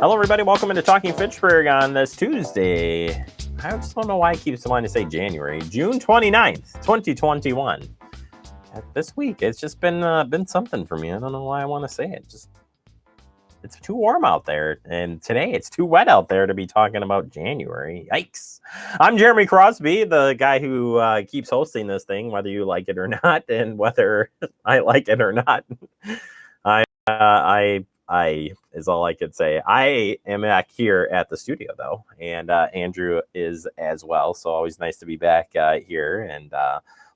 Hello, everybody. Welcome into Talking Fitchburg on this Tuesday. I just don't know why I keep wanting to say January. June 29th, 2021. This week, it's just been something for me. I don't know why I want to say it. It's too warm out there. And today, it's too wet out there to be talking about January. Yikes. I'm Jeremy Crosby, the guy who keeps hosting this thing, whether you like it or not, and whether I like it or not. I is all I could say. I am back here at the studio, though, and Andrew is as well. So always nice to be back here, and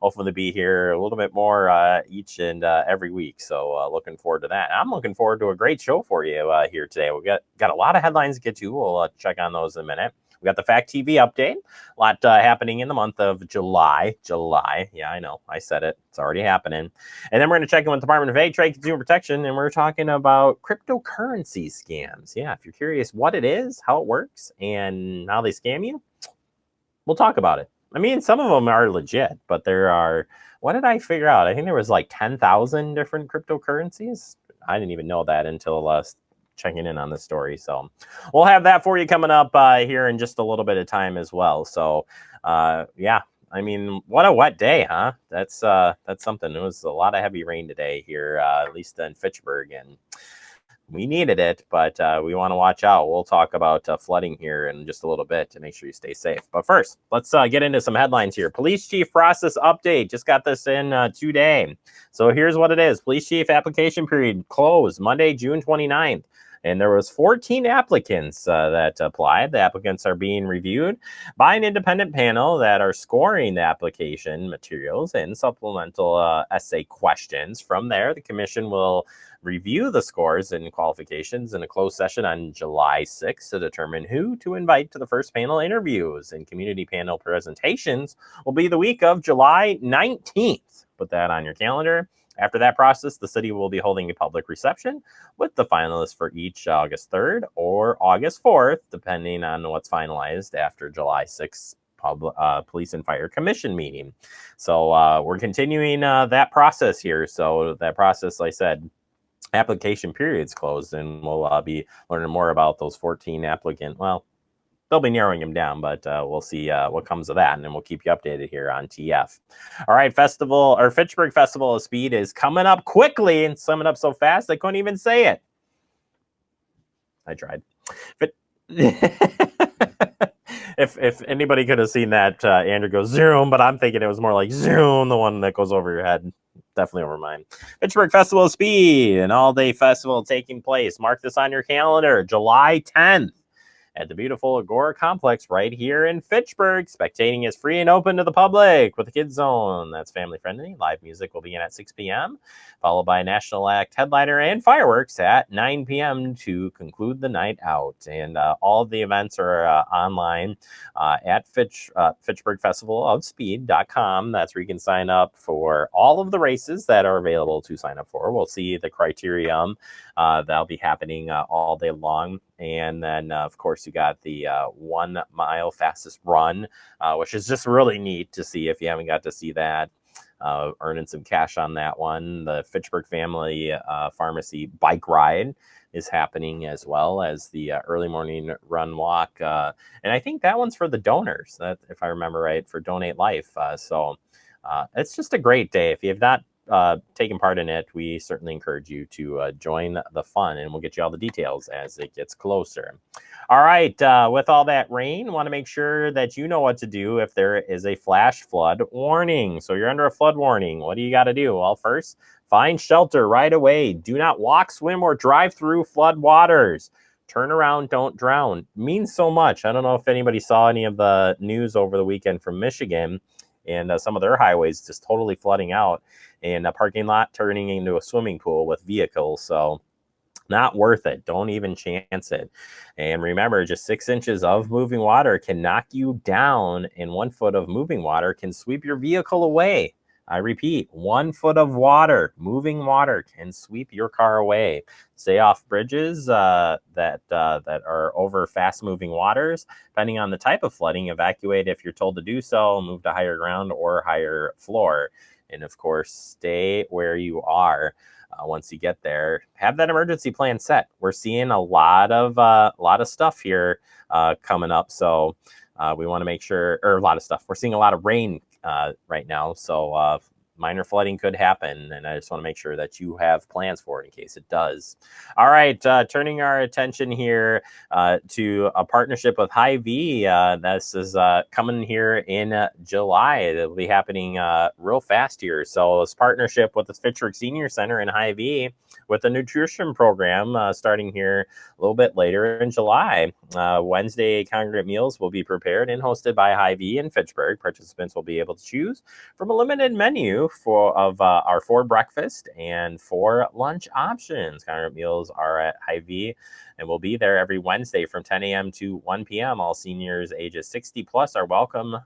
hopefully to be here a little bit more each and every week. So looking forward to that. I'm looking forward to a great show for you here today. We got a lot of headlines to get to. We'll check on those in a minute. We got the Fact TV update. A lot happening in the month of July. Yeah, I know. I said it. It's already happening. And then we're going to check in with the Department of Trade, Consumer Protection, and we're talking about cryptocurrency scams. Yeah, if you're curious what it is, how it works, and how they scam you, we'll talk about it. I mean, some of them are legit, but there are, what did I figure out? I think there was like 10,000 different cryptocurrencies. I didn't even know that until checking in on the story. So we'll have that for you coming up here in just a little bit of time as well. So yeah, I mean, what a wet day, huh? That's something. It was a lot of heavy rain today here, at least in Fitchburg, and we needed it, but we want to watch out. We'll talk about flooding here in just a little bit to make sure you stay safe. But first, let's get into some headlines here. Police chief process update. Just got this in today. So here's what it is. Police chief application period closed Monday, June 29th. And there was 14 applicants that applied. The applicants are being reviewed by an independent panel that are scoring the application materials and supplemental essay questions. From there, the commission will review the scores and qualifications in a closed session on July 6th to determine who to invite to the first panel interviews. And community panel presentations will be the week of July 19th. Put that on your calendar. After that process, the city will be holding a public reception with the finalists for each August 3rd or August 4th, depending on what's finalized after July 6th Police and Fire Commission meeting. So we're continuing that process here. So that process, like I said, application period's closed, and we'll be learning more about those 14 applicants. Well, they'll be narrowing them down, but we'll see what comes of that, and then we'll keep you updated here on TF. All right, Fitchburg Festival of Speed is coming up quickly, and coming up so fast I couldn't even say it. I tried. But if anybody could have seen that, Andrew goes zoom, but I'm thinking it was more like zoom, the one that goes over your head. Definitely over mine. Fitchburg Festival of Speed, an all-day festival taking place. Mark this on your calendar, July 10th. At the beautiful Agora Complex right here in Fitchburg. Spectating is free and open to the public with a kids zone that's family friendly. Live music will begin at 6 p.m., followed by a national act headliner and fireworks at 9 p.m. to conclude the night out. And all of the events are online at Fitchburg Festival of Speed.com. That's where you can sign up for all of the races that are available to sign up for. We'll see the criterium that'll be happening all day long. And then, of course, you got the 1 mile fastest run, which is just really neat to see if you haven't got to see that. Earning some cash on that one. The Fitchburg Family Pharmacy bike ride is happening, as well as the early morning run walk. And I think that one's for the donors, if I remember right, for Donate Life. So it's just a great day. If you have not taking part in it, we certainly encourage you to join the fun, and we'll get you all the details as it gets closer. All right, with all that rain, want to make sure that you know what to do if there is a flash flood warning. So you're under a flood warning. What do you got to do? Well, first, find shelter right away. Do not walk, swim, or drive through flood waters. Turn around, don't drown. Means so much. I don't know if anybody saw any of the news over the weekend from Michigan, and some of their highways just totally flooding out, and a parking lot turning into a swimming pool with vehicles. So not worth it. Don't even chance it. And remember, just 6 inches of moving water can knock you down, and 1 foot of moving water can sweep your vehicle away. I repeat, 1 foot of water, moving water, can sweep your car away. Stay off bridges that are over fast-moving waters. Depending on the type of flooding, evacuate if you're told to do so. Move to higher ground or higher floor. And, of course, stay where you are. once you get there, have that emergency plan set. We're seeing a lot of stuff here coming up, so we want to make sure, or a lot of stuff. We're seeing a lot of rain right now, so minor flooding could happen, and I just want to make sure that you have plans for it in case it does. All right, turning our attention here to a partnership with Hy-Vee. This is coming here in July. It'll be happening real fast here. So this partnership with the Fitchburg Senior Center and Hy-Vee with a nutrition program starting here a little bit later in July. Wednesday congregate meals will be prepared and hosted by Hy-Vee in Fitchburg. Participants will be able to choose from a limited menu of our 4 breakfast and 4 lunch options. Congregate meals are at Hy-Vee and will be there every Wednesday from 10 a.m. to 1 p.m. All seniors ages 60 plus are welcome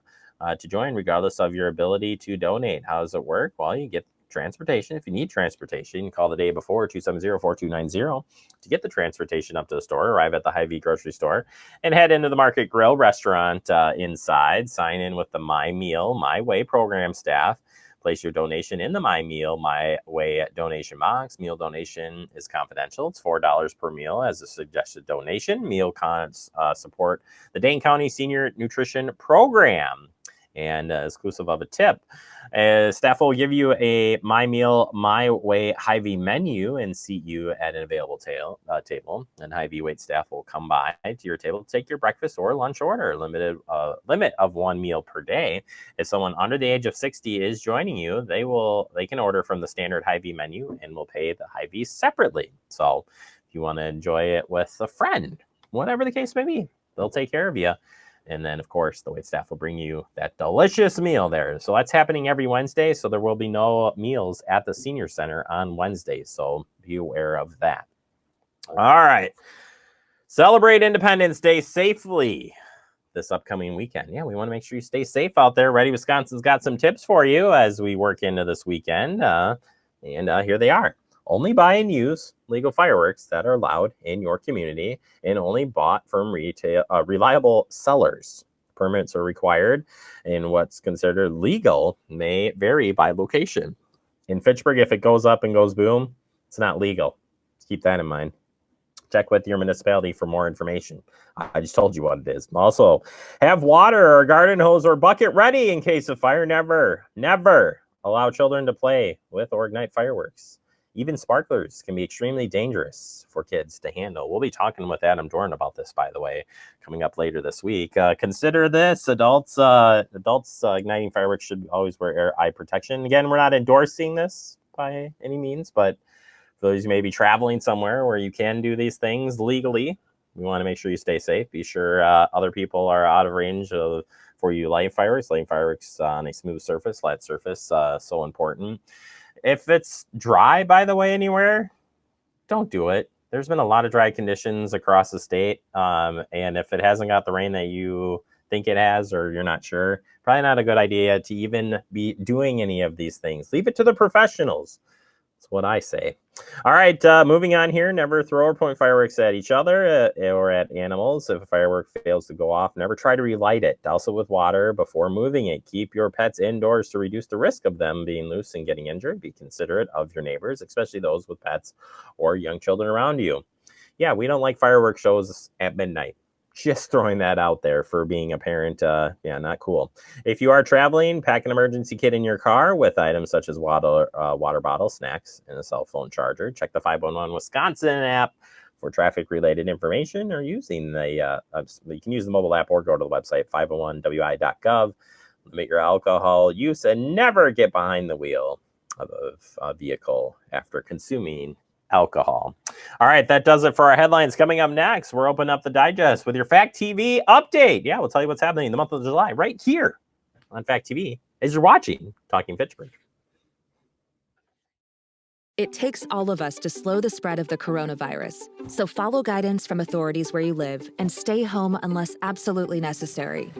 to join regardless of your ability to donate. How does it work? Well, you get transportation. If you need transportation, call the day before 270-4290 to get the transportation up to the store. Arrive at the Hy-Vee grocery store and head into the Market Grill restaurant inside. Sign in with the My Meal, My Way program staff. Place your donation in the My Meal, My Way donation box. Meal donation is confidential. It's $4 per meal as a suggested donation. Meal cons support the Dane County Senior Nutrition Program and exclusive of a tip. Staff will give you a My Meal, My Way Hy-Vee menu and seat you at an available table. And Hy-Vee wait staff will come by to your table to take your breakfast or lunch order. Limit of 1 meal per day. If someone under the age of 60 is joining you, they can order from the standard Hy-Vee menu and will pay the Hy-Vee separately. So if you want to enjoy it with a friend, whatever the case may be, they'll take care of you. And then, of course, the waitstaff will bring you that delicious meal there. So that's happening every Wednesday. So there will be no meals at the Senior Center on Wednesdays. So be aware of that. All right. Celebrate Independence Day safely this upcoming weekend. Yeah, we want to make sure you stay safe out there. Ready Wisconsin's got some tips for you as we work into this weekend. And here they are. Only buy and use legal fireworks that are allowed in your community and only bought from reliable sellers. Permits are required, and what's considered legal may vary by location. In Fitchburg, if it goes up and goes boom, it's not legal. Keep that in mind. Check with your municipality for more information. I just told you what it is. Also, have water or garden hose or bucket ready in case of fire. Never allow children to play with or ignite fireworks. Even sparklers can be extremely dangerous for kids to handle. We'll be talking with Adam Dorn about this, by the way, coming up later this week. Consider this. Adults igniting fireworks should always wear eye protection. Again, we're not endorsing this by any means, but for those who may be traveling somewhere where you can do these things legally, we want to make sure you stay safe. Be sure other people are out of range for you light fireworks. Lighting fireworks on a smooth surface, flat surface, so important. If it's dry, by the way, anywhere, don't do it. There's been a lot of dry conditions across the state. And if it hasn't got the rain that you think it has, or you're not sure, probably not a good idea to even be doing any of these things. Leave it to the professionals. That's what I say. All right, moving on here. Never throw or point fireworks at each other or at animals. If a firework fails to go off, never try to relight it. Douse it with water before moving it. Keep your pets indoors to reduce the risk of them being loose and getting injured. Be considerate of your neighbors, especially those with pets or young children around you. Yeah, we don't like fireworks shows at midnight. Just throwing that out there for being a parent. Not cool. If you are traveling, pack an emergency kit in your car with items such as water bottle, snacks, and a cell phone charger. Check the 511 Wisconsin app for traffic-related information, or using the you can use the mobile app or go to the website 501wi.gov. Limit your alcohol use and never get behind the wheel of a vehicle after consuming alcohol. All right, that does it for our headlines. Coming up next, we're opening up the digest with your Fact TV update. Yeah, we'll tell you what's happening in the month of July right here on Fact TV as you're watching Talking Fitchburg. It takes all of us to slow the spread of the coronavirus. So follow guidance from authorities where you live and stay home unless absolutely necessary.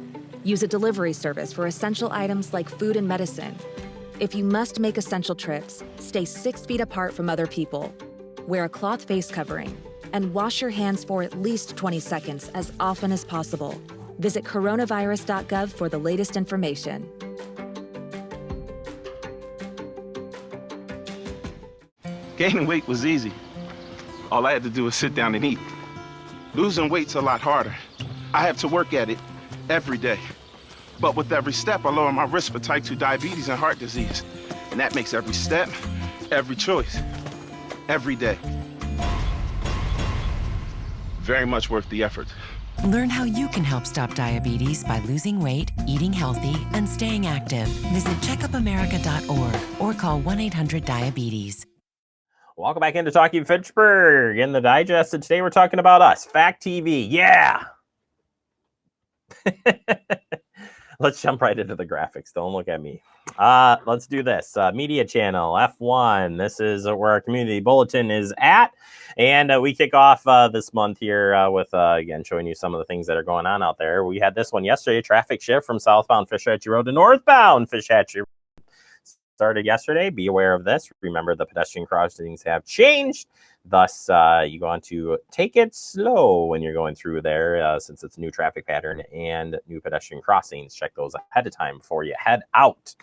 Use a delivery service for essential items like food and medicine. If you must make essential trips, stay 6 feet apart from other people. Wear a cloth face covering, and wash your hands for at least 20 seconds as often as possible. Visit coronavirus.gov for the latest information. Gaining weight was easy. All I had to do was sit down and eat. Losing weight's a lot harder. I have to work at it every day. But with every step, I lower my risk for type 2 diabetes and heart disease. And that makes every step, every choice, every day very much worth the effort. Learn how you can help stop diabetes by losing weight, eating healthy, and staying active. Visit checkupamerica.org or call 1-800-DIABETES. Welcome back into Talking Fitchburg in the digest, and today we're talking about us, Fact TV. Yeah! Let's jump right into the graphics. Don't look at me. Let's do this. Media channel, F1. This is where our community bulletin is at. And we kick off this month here with, again, showing you some of the things that are going on out there. We had this one yesterday, traffic shift from southbound Fish Hatchery Road to northbound Fish Hatchery Road. Started yesterday. Be aware of this. Remember, the pedestrian crossings have changed. Thus, you want to take it slow when you're going through there, since it's a new traffic pattern and new pedestrian crossings. Check those ahead of time before you head out.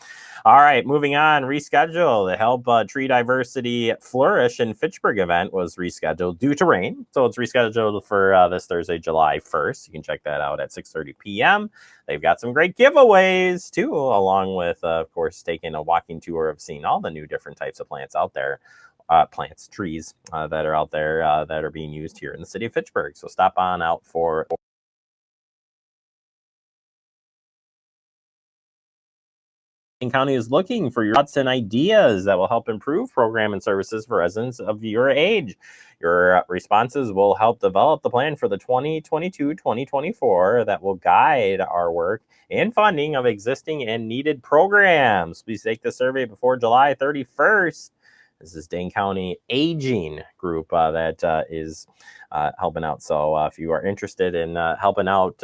All right, moving on. Reschedule. The Help Tree Diversity Flourish in Fitchburg event was rescheduled due to rain. So it's rescheduled for this Thursday, July 1st. You can check that out at 6:30 p.m. They've got some great giveaways, too, along with, of course, taking a walking tour of seeing all the new different types of plants out there. Trees that are out there that are being used here in the city of Fitchburg. So stop on out for. County is looking for your thoughts and ideas that will help improve program and services for residents of your age. Your responses will help develop the plan for the 2022-2024 that will guide our work and funding of existing and needed programs. Please take the survey before July 31st. This is Dane County Aging Group that is helping out. So if you are interested in helping out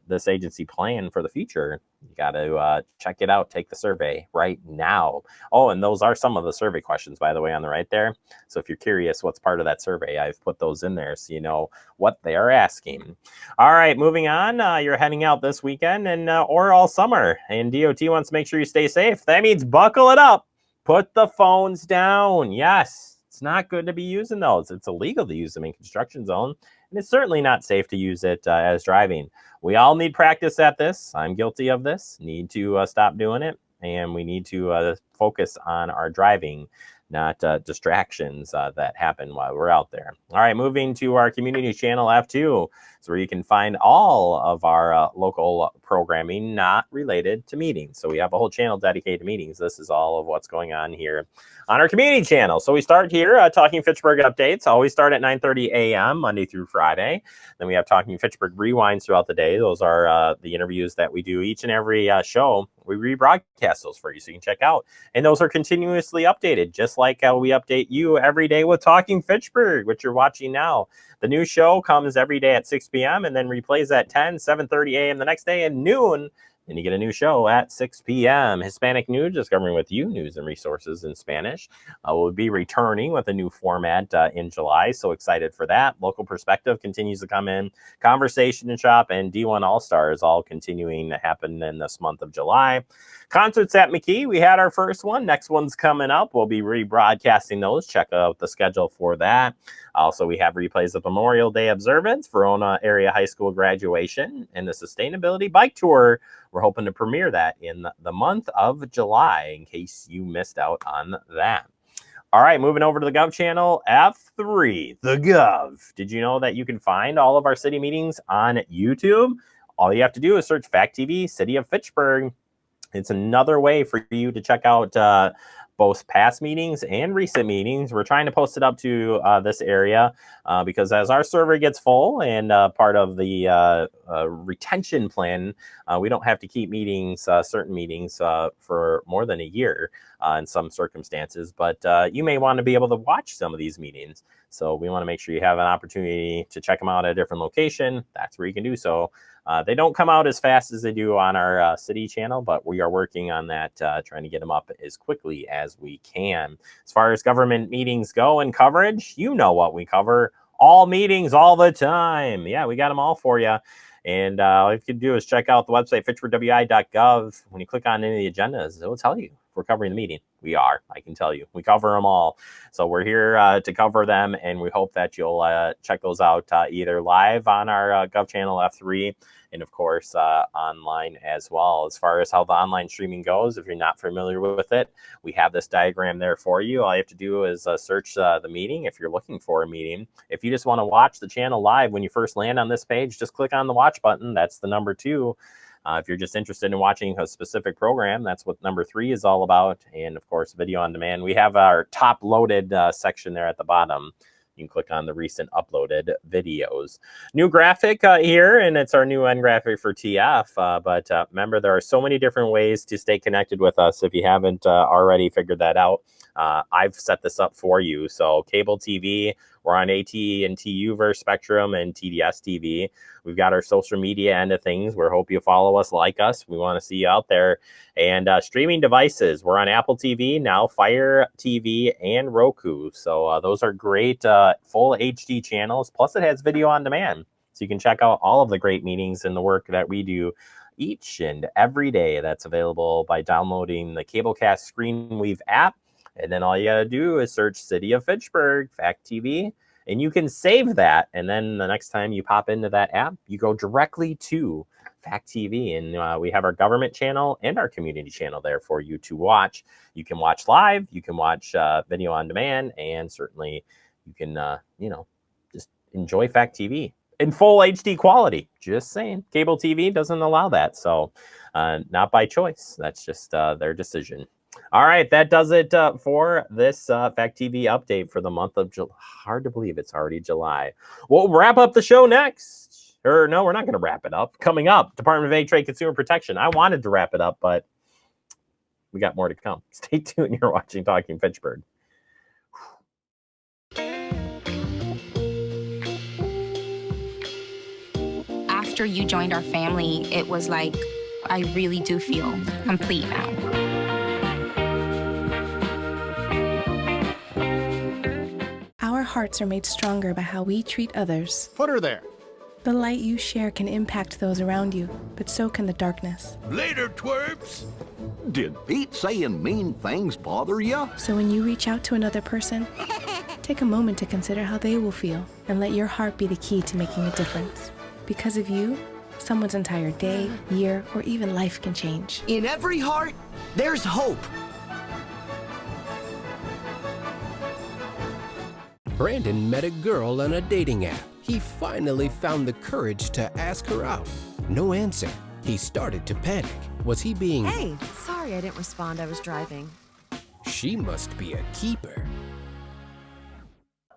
this agency plan for the future, you got to check it out. Take the survey right now. Oh, and those are some of the survey questions, by the way, on the right there. So if you're curious what's part of that survey, I've put those in there so you know what they are asking. All right, moving on. You're heading out this weekend and or all summer, and DOT wants to make sure you stay safe. That means buckle it up. Put the phones down. Yes, it's not good to be using those. It's illegal to use them in construction zone, and it's certainly not safe to use it as driving. We all need practice at this. I'm guilty of this. Need to stop doing it, and we need to focus on our driving, not distractions that happen while we're out there. All right, moving to our community channel, F2. It's where you can find all of our local programming not related to meetings. So we have a whole channel dedicated to meetings. This is all of what's going on here on our community channel. So we start here, Talking Fitchburg updates. Always start at 9:30 a.m. Monday through Friday. Then we have Talking Fitchburg rewinds throughout the day. Those are the interviews that we do each and every show. We rebroadcast those for you so you can check out. And those are continuously updated, just like how we update you every day with Talking Fitchburg, which you're watching now. The new show comes every day at 6 p.m. and then replays at 10, 7:30 a.m. the next day, and noon. Then you get a new show at 6 p.m. Hispanic News, discovering with you news and resources in Spanish. We'll be returning with a new format in July. So excited for that. Local Perspective continues to come in. Conversation and Shop and D1 All-Stars all continuing to happen in this month of July. Concerts at McKee. We had our first one. Next one's coming up. We'll be rebroadcasting those. Check out the schedule for that. Also, we have replays of Memorial Day observance, Verona Area High School graduation, and the Sustainability Bike Tour. We're hoping to premiere that in the month of July in case you missed out on that. All right, moving over to the Gov channel, F3, the Gov. Did you know that you can find all of our city meetings on YouTube? All you have to do is search Fact TV, City of Fitchburg. It's another way for you to check out both past meetings and recent meetings. We're trying to post it up to this area because as our server gets full and part of the retention plan, we don't have to keep meetings, certain meetings for more than a year in some circumstances, but you may want to be able to watch some of these meetings. So we want to make sure you have an opportunity to check them out at a different location. That's where you can do so. They don't come out as fast as they do on our city channel, but we are working on that, trying to get them up as quickly as we can. As far as government meetings go and coverage, you know what we cover. All meetings all the time. Yeah, we got them all for you. And all you can do is check out the website, fitchburgwi.gov. When you click on any of the agendas, it will tell you we're covering the meeting. We are, I can tell you. We cover them all. So we're here to cover them, and we hope that you'll check those out either live on our Gov Channel F3 and, of course, online as well. As far as how the online streaming goes, if you're not familiar with it, we have this diagram there for you. All you have to do is search the meeting if you're looking for a meeting. If you just want to watch the channel live when you first land on this page, just click on the watch button. That's the number 2. If you're just interested in watching a specific program, that's what number 3 is all about. And, of course, video on demand. We have our top loaded section there at the bottom. You can click on the recent uploaded videos. New graphic here, and it's our new end graphic for TF. But remember, there are so many different ways to stay connected with us if you haven't already figured that out. I've set this up for you. So cable TV, we're on AT&T UVerse Spectrum and TDS TV. We've got our social media end of things. We hope you follow us, like us. We want to see you out there. And streaming devices, we're on Apple TV, now Fire TV, and Roku. So those are great full HD channels. Plus, it has video on demand. So you can check out all of the great meetings and the work that we do each and every day. That's available by downloading the Cablecast Screenweave app. And then all you got to do is search City of Fitchburg, Fact TV, and you can save that. And then the next time you pop into that app, you go directly to Fact TV. And we have our government channel and our community channel there for you to watch. You can watch live, you can watch video on demand, and certainly you can, just enjoy Fact TV in full HD quality. Just saying. Cable TV doesn't allow that. So not by choice. That's just their decision. All right, that does it for this Fact TV update for the month of July. Hard to believe it's already July. We'll wrap up the show next. Or no, we're not going to wrap it up. Coming up, Department of Ag, Trade, Consumer Protection. I wanted to wrap it up, but we got more to come. Stay tuned. You're watching Talking Fitchburg. After you joined our family, it was like, I really do feel complete now. Our hearts are made stronger by how we treat others. Put her there. The light you share can impact those around you, but so can the darkness. Later, twerps. Did Pete saying mean things bother you? So when you reach out to another person, take a moment to consider how they will feel and let your heart be the key to making a difference. Because of you, someone's entire day, year, or even life can change. In every heart, there's hope. Brandon met a girl on a dating app. He finally found the courage to ask her out. No answer. He started to panic. Was he being... Hey, sorry I didn't respond. I was driving. She must be a keeper.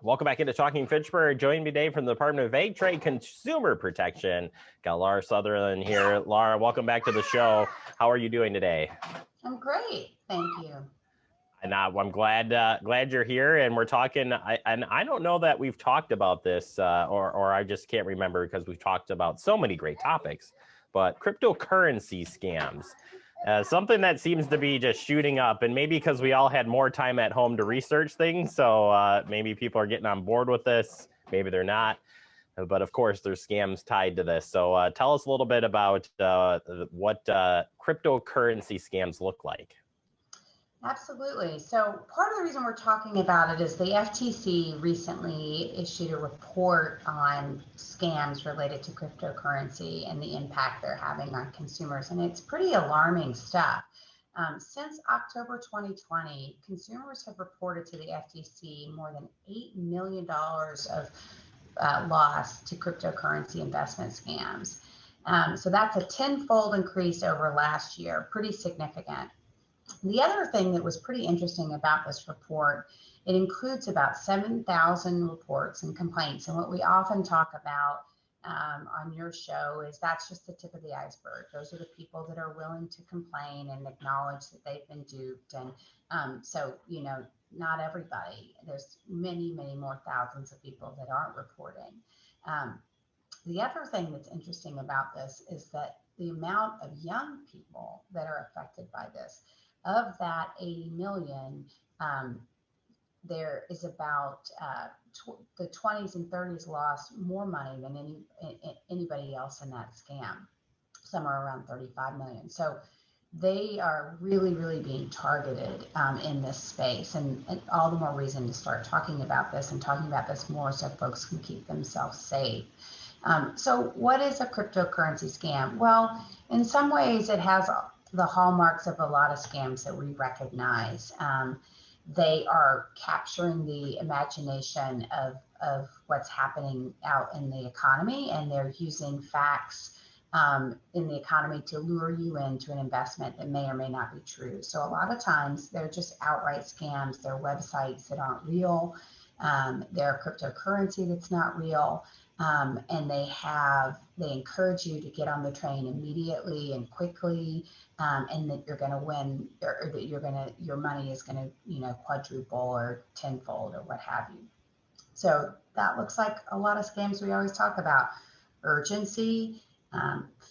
Welcome back into Talking Fitchburg. Joining me today from the Department of Ag, Trade, Consumer Protection. Got Laura Sutherland here. Laura, welcome back to the show. How are you doing today? I'm great, thank you. And I'm glad you're here, and we're talking. I don't know that we've talked about this, or I just can't remember because we've talked about so many great topics. But cryptocurrency scams, something that seems to be just shooting up, and maybe because we all had more time at home to research things, so maybe people are getting on board with this. Maybe they're not. But of course, there's scams tied to this. So tell us a little bit about what cryptocurrency scams look like. Absolutely. So part of the reason we're talking about it is the FTC recently issued a report on scams related to cryptocurrency and the impact they're having on consumers. And it's pretty alarming stuff. Since October 2020, consumers have reported to the FTC more than $8 million of loss to cryptocurrency investment scams. So that's a tenfold increase over last year, pretty significant. The other thing that was pretty interesting about this report, it includes about 7,000 reports and complaints. And what we often talk about on your show is that's just the tip of the iceberg. Those are the people that are willing to complain and acknowledge that they've been duped. And so, not everybody. There's many, many more thousands of people that aren't reporting. The other thing that's interesting about this is that the amount of young people that are affected by this, of that 80 million, there is about the 20s and 30s lost more money than anybody else in that scam, somewhere around 35 million. So they are really, really being targeted in this space, and all the more reason to start talking about this and talking about this more so folks can keep themselves safe. So what is a cryptocurrency scam? Well, in some ways it has the hallmarks of a lot of scams that we recognize. They are capturing the imagination of what's happening out in the economy, and they're using facts in the economy to lure you into an investment that may or may not be true. So a lot of times they're just outright scams. They're websites that aren't real. They're cryptocurrency that's not real. And they encourage you to get on the train immediately and quickly, and that you're going to win, or that your money is going to, quadruple or tenfold or what have you. So that looks like a lot of scams we always talk about: urgency,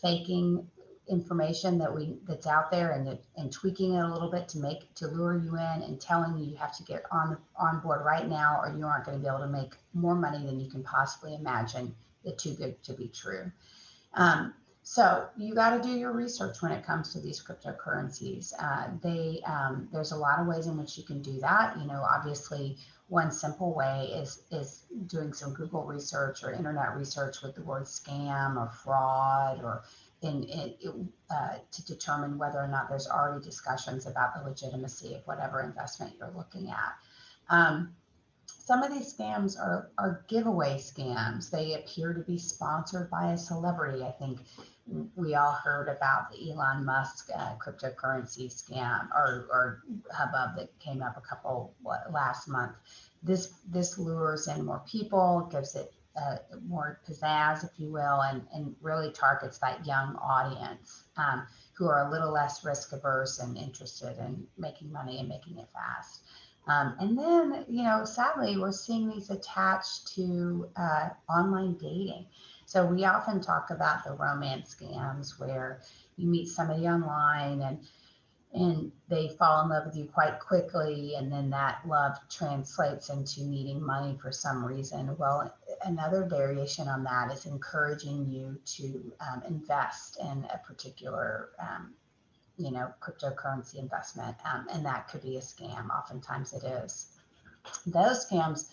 faking information that's out there and tweaking it a little bit to lure you in and telling you have to get on board right now, or you aren't going to be able to make more money than you can possibly imagine. It's too good to be true. So you got to do your research when it comes to these cryptocurrencies. There's a lot of ways in which you can do that. Obviously, one simple way is doing some Google research or internet research with the word scam or fraud, or to determine whether or not there's already discussions about the legitimacy of whatever investment you're looking at. Some of these scams are giveaway scams. They appear to be sponsored by a celebrity. I think we all heard about the Elon Musk cryptocurrency scam or hubbub that came up last month. This lures in more people, gives it more pizzazz, if you will, and really targets that young audience who are a little less risk averse and interested in making money and making it fast. And then, sadly, we're seeing these attached to online dating. So we often talk about the romance scams where you meet somebody online and they fall in love with you quite quickly, and then that love translates into needing money for some reason. Well, another variation on that is encouraging you to invest in a particular cryptocurrency investment, and that could be a scam. Oftentimes it is. Those scams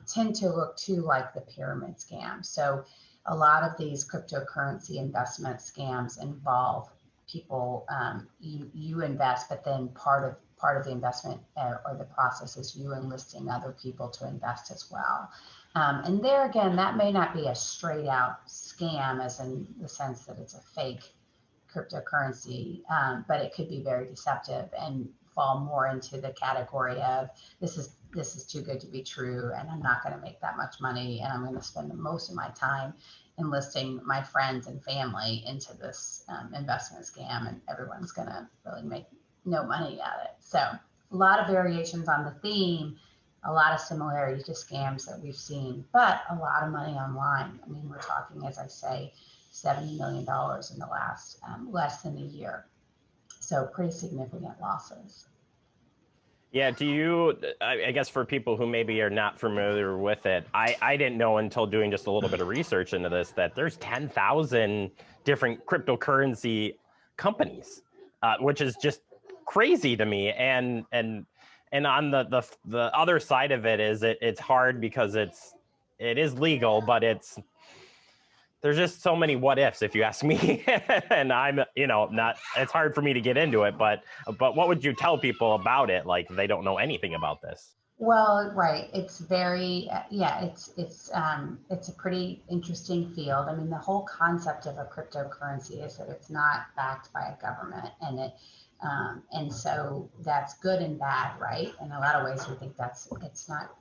tend to look too like the pyramid scam. So a lot of these cryptocurrency investment scams involve people, you invest, but then part of the investment or the process is you enlisting other people to invest as well. And there again, that may not be a straight out scam as in the sense that it's a fake cryptocurrency, but it could be very deceptive and fall more into the category of this is too good to be true, and I'm not going to make that much money, and I'm going to spend most of my time enlisting my friends and family into this investment scam, and everyone's going to really make no money at it. So a lot of variations on the theme, a lot of similarity to scams that we've seen, but a lot of money online. I mean, we're talking, as I say, $70 million in the last less than a year. So pretty significant losses. Yeah, I guess for people who maybe are not familiar with it, I didn't know until doing just a little bit of research into this that there's 10,000 different cryptocurrency companies, which is just crazy to me. And on the other side of it is it's hard because it is legal, but there's just so many what ifs, if you ask me. And I'm, it's hard for me to get into it, but what would you tell people about it? Like they don't know anything about this. Well, right. It's very, it's a pretty interesting field. I mean, the whole concept of a cryptocurrency is that it's not backed by a government, and so that's good and bad, right? In a lot of ways, we think it's not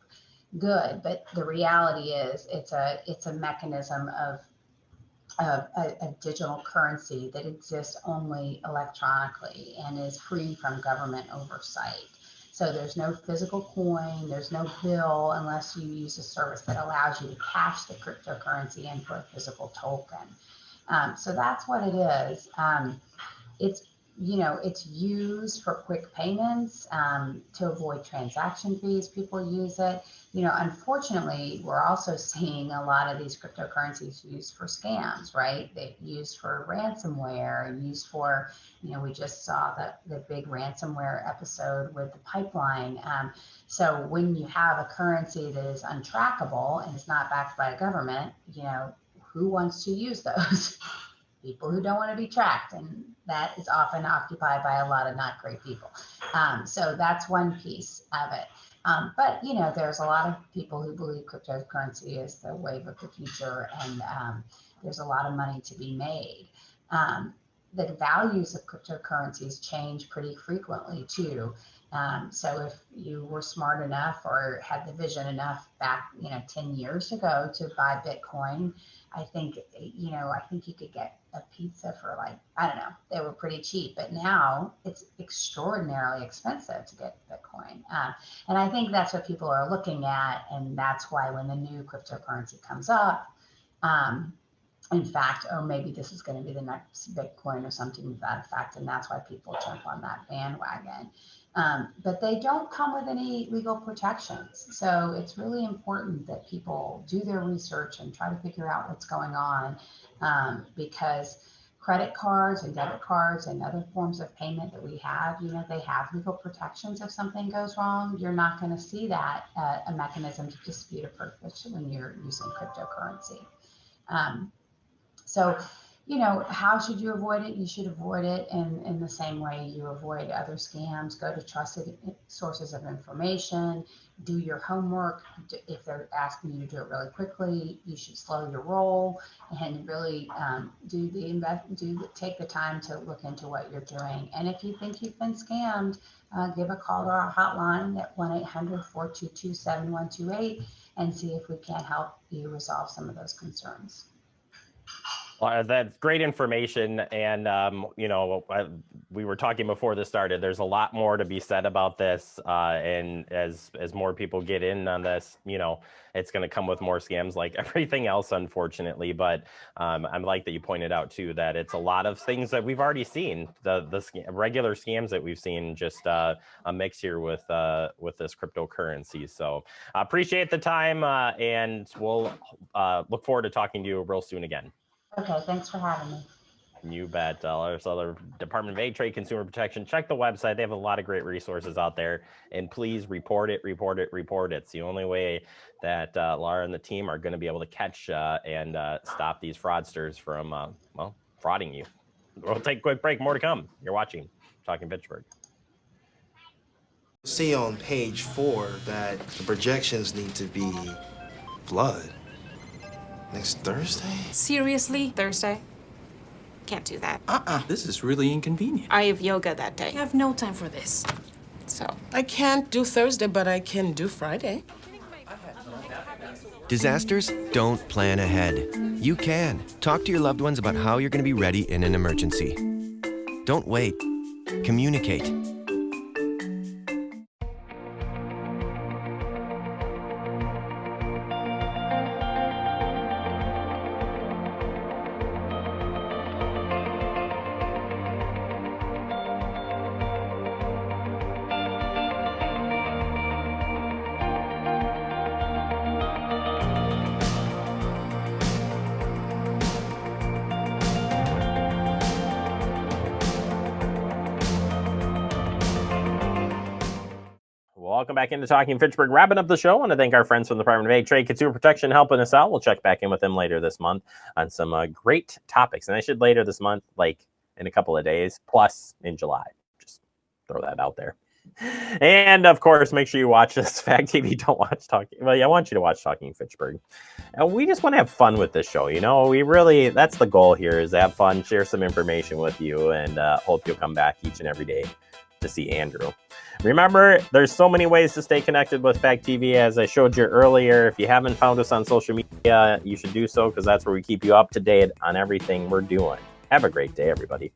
good, but the reality is it's a mechanism of a digital currency that exists only electronically and is free from government oversight. So there's no physical coin, there's no bill unless you use a service that allows you to cash the cryptocurrency in for a physical token. So that's what it is. it's used for quick payments to avoid transaction fees. People use it. Unfortunately, we're also seeing a lot of these cryptocurrencies used for scams, right? They're used for ransomware, used for, we just saw the big ransomware episode with the pipeline. So when you have a currency that is untrackable and is not backed by a government, who wants to use those? People who don't want to be tracked, and that is often occupied by a lot of not great people. So that's one piece of it. But there's a lot of people who believe cryptocurrency is the wave of the future, and there's a lot of money to be made. The values of cryptocurrencies change pretty frequently too. So if you were smart enough or had the vision enough back, 10 years ago to buy Bitcoin, I think you could get a pizza for I don't know, they were pretty cheap, but now it's extraordinarily expensive to get Bitcoin. And I think that's what people are looking at. And that's why when the new cryptocurrency comes up, in fact, maybe this is going to be the next Bitcoin or something to that effect. And that's why people jump on that bandwagon. But they don't come with any legal protections. So it's really important that people do their research and try to figure out what's going on, because credit cards and debit cards and other forms of payment that we have, they have legal protections if something goes wrong. You're not going to see that a mechanism to dispute a purchase when you're using cryptocurrency. So how should you avoid it? You should avoid it in the same way you avoid other scams. Go to trusted sources of information. Do your homework. If they're asking you to do it really quickly, you should slow your roll and really take the time to look into what you're doing. And if you think you've been scammed, give a call to our hotline at 1-800-422-7128 and see if we can't help you resolve some of those concerns. Well, that's great information. And, we were talking before this started, there's a lot more to be said about this. And as more people get in on this, it's going to come with more scams like everything else, unfortunately. But I like that you pointed out, too, that it's a lot of things that we've already seen, the regular scams that we've seen, just a mix here with this cryptocurrency. So I appreciate the time, and we'll look forward to talking to you real soon again. Okay, thanks for having me. You bet. There's other Department of Aid, Trade, Consumer Protection. Check the website. They have a lot of great resources out there. And please report it. It's the only way that Laura and the team are going to be able to catch and stop these fraudsters from, frauding you. We'll take a quick break. More to come. You're watching Talking Fitchburg. See on page 4 that the projections need to be flood. Next Thursday? Seriously? Thursday? Can't do that. This is really inconvenient. I have yoga that day. I have no time for this. So. I can't do Thursday, but I can do Friday. Disasters don't plan ahead. You can. Talk to your loved ones about how you're going to be ready in an emergency. Don't wait. Communicate. Welcome back into Talking Fitchburg. Wrapping up the show, I want to thank our friends from the Department of Aid, Trade, Consumer Protection helping us out. We'll check back in with them later this month on some great topics. And I should later this month, like in a couple of days, plus in July. Just throw that out there. And of course, make sure you watch this. Fact TV, don't watch Talking. Well, yeah, I want you to watch Talking Fitchburg. And we just want to have fun with this show. We really, that's the goal here, is to have fun, share some information with you, and hope you'll come back each and every day to see Andrew. Remember, there's so many ways to stay connected with Fact TV, as I showed you earlier. If you haven't found us on social media, you should do so, because that's where we keep you up to date on everything we're doing. Have a great day, everybody.